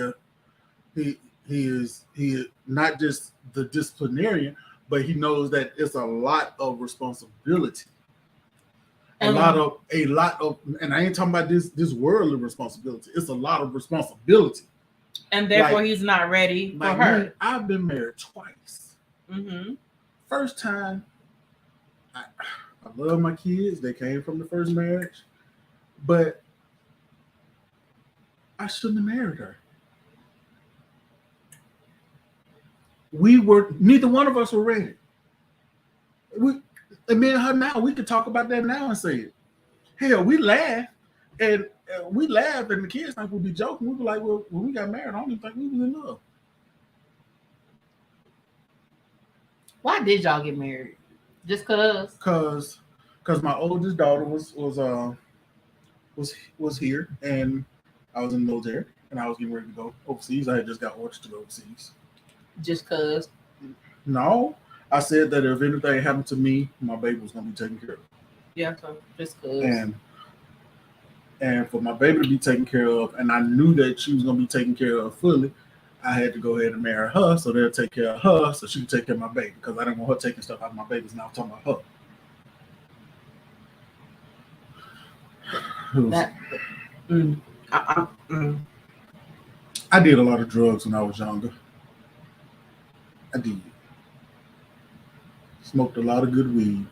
is not just the disciplinarian, but he knows that it's a lot of responsibility. A lot of, and I ain't talking about this worldly responsibility. It's a lot of responsibility. And therefore he's not ready for her. Me, I've been married twice. First time, I love my kids. They came from the first marriage. But I shouldn't have married her. Neither one of us were ready. Me and her now, we could talk about that now and say it. Hell, we laugh and the kids think we'll be joking. We'll be like, well, when we got married, I don't even think we was in love. Why did y'all get married? Just cause? Because my oldest daughter was here, and I was in the military, and I was getting ready to go overseas. I had just got orders to go overseas. Just cause? No, I said that if anything happened to me, my baby was gonna be taken care of. Yeah, so just cause. And for my baby to be taken care of, and I knew that she was gonna be taken care of fully, I had to go ahead and marry her, so they'll take care of her, so she can take care of my baby, because I didn't want her taking stuff out of my babies. Now I'm talking about her. I did a lot of drugs when I was younger. I did. Smoked a lot of good weed.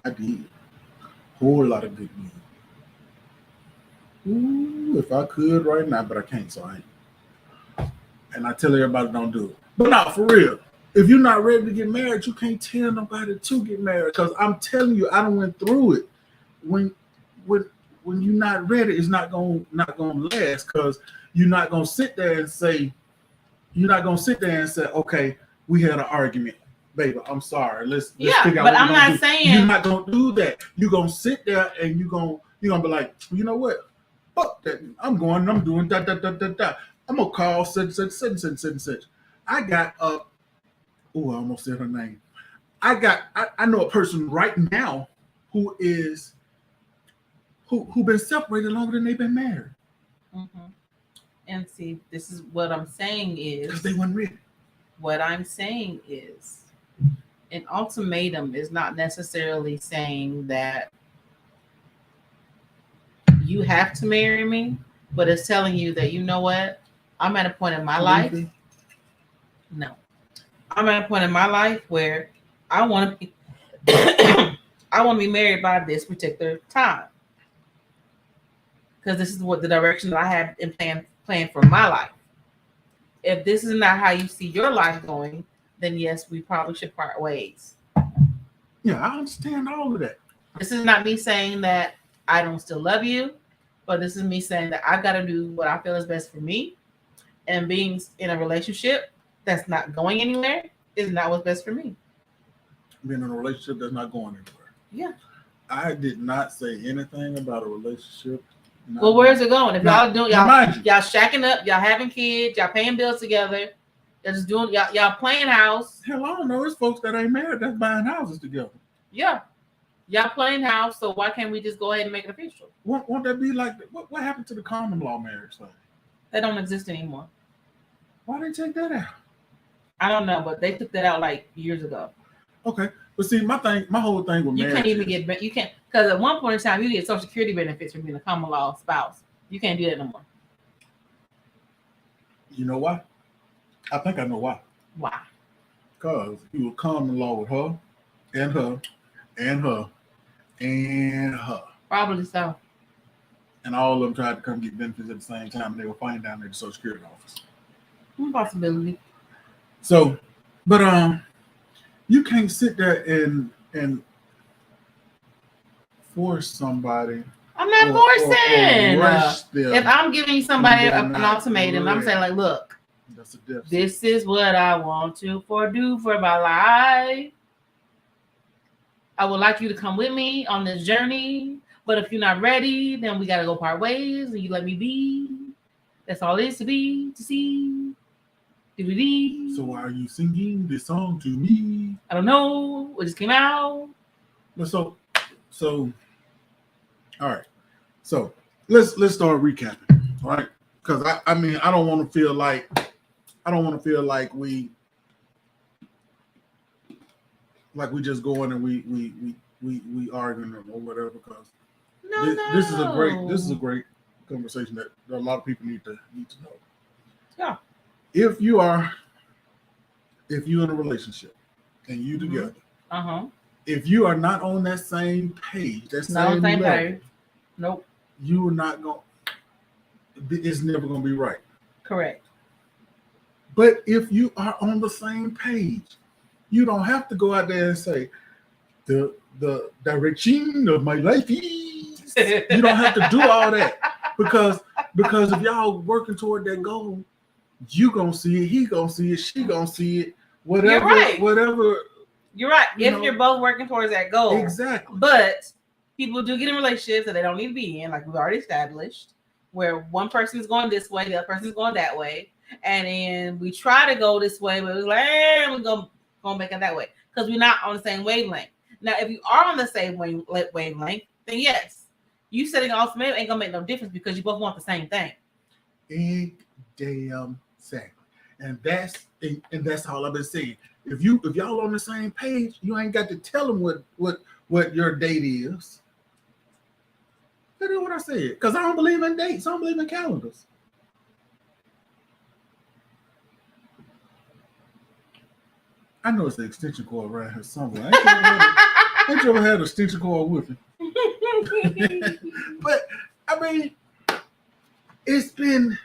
I did. Whole lot of good weed. Ooh, if I could right now, but I can't, so I ain't. And I tell everybody don't do it. But not for real. If you're not ready to get married, you can't tell nobody to get married. Because I'm telling you, I done went through it. When you're not ready, it's not gonna last, because you're not gonna sit there and say, okay, we had an argument, baby, I'm sorry. Let's figure out but what I'm we're not do. saying You're not gonna do that. You're gonna sit there and you're gonna be like, you know what? Fuck that. I'm doing that. I'm gonna call such. I got I almost said her name. I know a person right now who been separated longer than they've been married. And see, this is what I'm saying is, because they weren't ready. What I'm saying is, an ultimatum is not necessarily saying that you have to marry me, but it's telling you that, you know what, I'm at a point in my life. No, I'm at a point in my life where I want to be I want to be married by this particular time, because this is what the direction that I have in plan for my life. If this is not how you see your life going, then yes, we probably should part ways. Yeah, I understand all of that. This is not me saying that I don't still love you, but this is me saying that I've got to do what I feel is best for me. And being in a relationship that's not going anywhere is not what's best for me. Being in a relationship that's not going anywhere. Yeah. I did not say anything about a relationship Well, where's it going? If y'all doing y'all shacking up, y'all having kids, y'all paying bills together, y'all just doing y'all playing house. Hell, I don't know. It's folks that ain't married that's buying houses together. Yeah. Y'all playing house, so why can't we just go ahead and make it official? Won't that be like what happened to the common law marriage thing? That don't exist anymore. Why they take that out? I don't know, but they took that out like years ago. Okay, but see, my whole thing with marriage, you can't because at one point in time you get Social Security benefits from being a common law spouse. You can't do that no more. You know why? I think I know why. Why? Because you were common law with her, and her, and her, and her. Probably so. And all of them tried to come get benefits at the same time, and they were fighting down at the Social Security office. Possibility. So, but you can't sit there and force somebody. I'm not forcing. Or rush them if I'm giving somebody an ultimatum, I'm saying like, look, that's a difference. This is what I want to do for my life. I would like you to come with me on this journey, but if you're not ready, then we gotta go part ways, and you let me be. That's all it is to be, to see. DVD. So why are you singing this song to me? I don't know. It just came out. So, all right. So let's start recapping, all right? Because I mean I don't want to feel like we just go in and we arguing or whatever. Because this is a great conversation that a lot of people need to know. Yeah. If you're in a relationship and you together, if you are not on that same page, that same level, nope, you are not going. It's never going to be right. Correct. But if you are on the same page, you don't have to go out there and say the direction of my life is. You don't have to do all that because if y'all working toward that goal, you gonna see it, he gonna see it, she gonna see it, whatever. You're right. Whatever. You're right. You're both working towards that goal. Exactly. But people do get in relationships that they don't need to be in, like we've already established, where one person is going this way, the other person is going that way, and then we try to go this way, but it's like we're gonna make it that way because we're not on the same wavelength. Now, if you are on the same wavelength, then yes, you setting an ultimatum ain't gonna make no difference because you both want the same thing. Damn same. And that's all I've been saying. If y'all on the same page, you ain't got to tell them what your date is. That is what I said. Because I don't believe in dates. I don't believe in calendars. I know it's an extension cord around here somewhere. Ain't you ever had an extension cord with you? But I mean, it's been.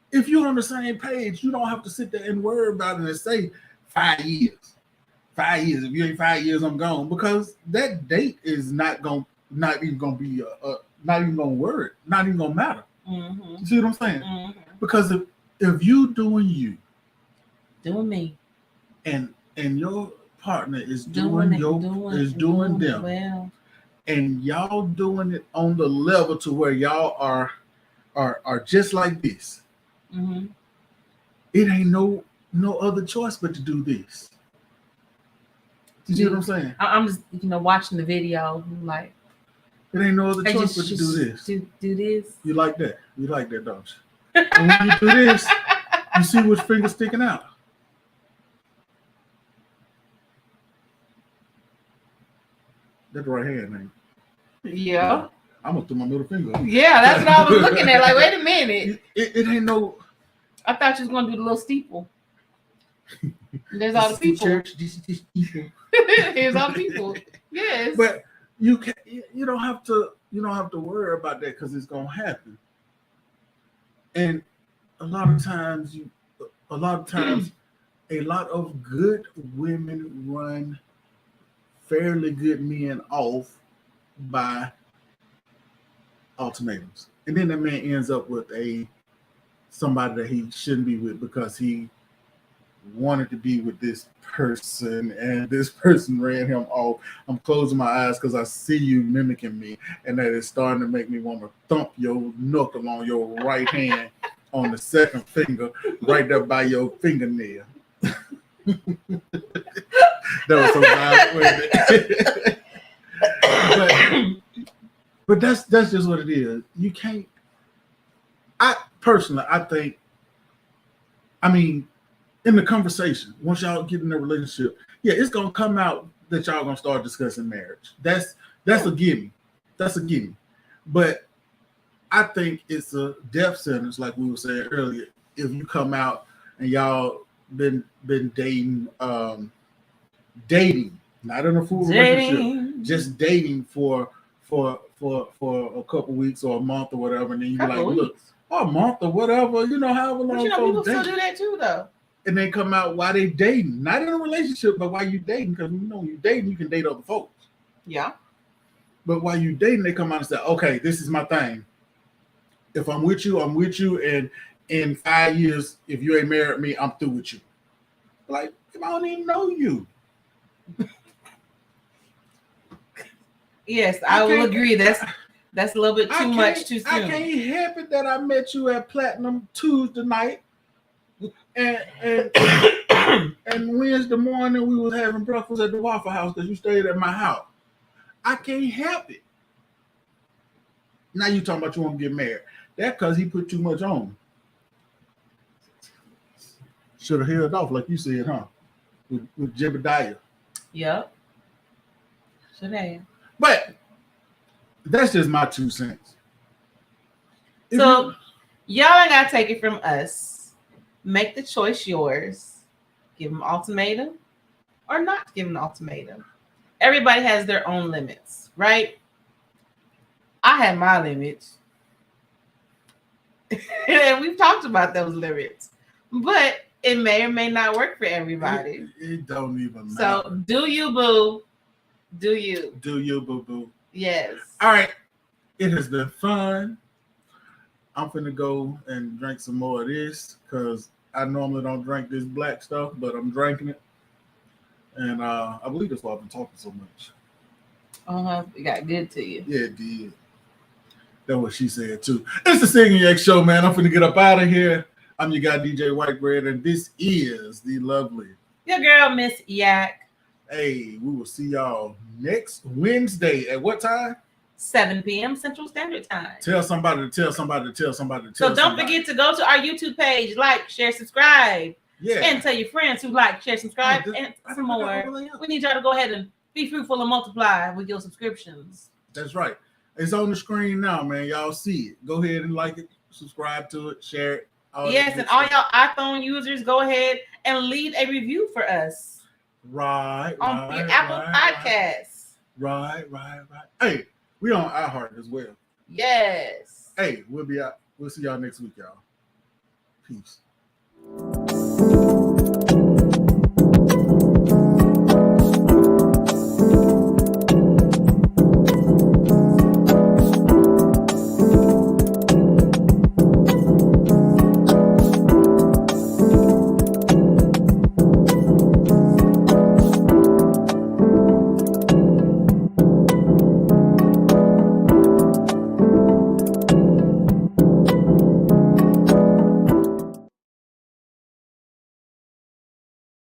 If you're on the same page, you don't have to sit there and worry about it and say 5 years. 5 years. If you ain't 5 years, I'm gone. Because that date is not even gonna be not even gonna work. Not even gonna matter. Mm-hmm. You see what I'm saying? Mm-hmm. Because if you doing you, doing me, and your partner is doing them, well, and y'all doing it on the level to where y'all are just like this. Mm-hmm. It ain't no other choice but to do this. You see what I'm saying? I'm just watching the video. I'm like, it ain't no other choice but to do this. Do this. You like that? You like that, don't you? And when you do this, you see which finger sticking out. That's the right hand, man. Yeah. I'm gonna throw my middle finger. Yeah, that's what I was looking at. Like, wait a minute. It ain't no. I thought you was gonna do the little steeple. There's all the people. Church, this people. Here's all the people. Yes. But you don't have to worry about that because it's gonna happen. And a lot of times, a lot of good women run fairly good men off by ultimatums, and then that man ends up with somebody that he shouldn't be with because he wanted to be with this person and this person ran him off. I'm closing my eyes because I see you mimicking me, and that is starting to make me want to thump your knuckle on your right hand on the second finger, right there by your fingernail. That was so bad. But that's just what it is. You can't. I think. I mean, in the conversation, once y'all get in a relationship, yeah, it's gonna come out that y'all gonna start discussing marriage. That's a gimme. That's a gimme. But I think it's a death sentence, like we were saying earlier. If you come out and y'all been dating, not in a full relationship, just dating for a couple weeks or a month or whatever, and then you be like, look, a month or whatever, however long. But people still do that too, though. And they come out while they dating, not in a relationship, but while you dating, because when you dating, you can date other folks. Yeah. But while you dating, they come out and say, okay, this is my thing. If I'm with you, and in 5 years, if you ain't married me, I'm through with you. Like, I don't even know you. Yes, I will agree. That's a little bit too much too soon. I can't help it that I met you at Platinum Tuesday night, and Wednesday morning we was having breakfast at the Waffle House because you stayed at my house. I can't help it. Now you talking about you want to get married. That's because he put too much on. Should have held off, like you said, huh? With Jebediah. Yep. Should have. But that's just my 2 cents. So y'all ain't gotta take it from us. Make the choice yours. Give them ultimatum or not give them an ultimatum. Everybody has their own limits, right? I have my limits. And we've talked about those limits. But it may or may not work for everybody. It don't even matter. So do you, boo. Do you. Do you, boo-boo. Yes. All right. It has been fun. I'm finna go and drink some more of this because I normally don't drink this black stuff, but I'm drinking it. And I believe that's why I've been talking so much. Uh-huh. It got good to you. Yeah, it did. That's what she said too. It's the Cig Gnac Show, man. I'm finna get up out of here. I'm your guy, DJ Whitebread, and this is the lovely your girl, Miss Yak. Hey, we will see y'all next Wednesday at what time? 7 p.m. Central Standard Time. Tell somebody to tell somebody to tell somebody to tell So don't forget to go to our YouTube page, like, share, subscribe. Yeah. And tell your friends who like, share, subscribe, and some more. We need y'all to go ahead and be fruitful and multiply with your subscriptions. That's right. It's on the screen now, man. Y'all see it. Go ahead and like it, subscribe to it, share it. Yes, and all y'all iPhone users, go ahead and leave a review for us. Right. On your Apple Podcasts. Right. Hey, we on iHeart as well. Yes. Hey, we'll be out. We'll see y'all next week, y'all. Peace.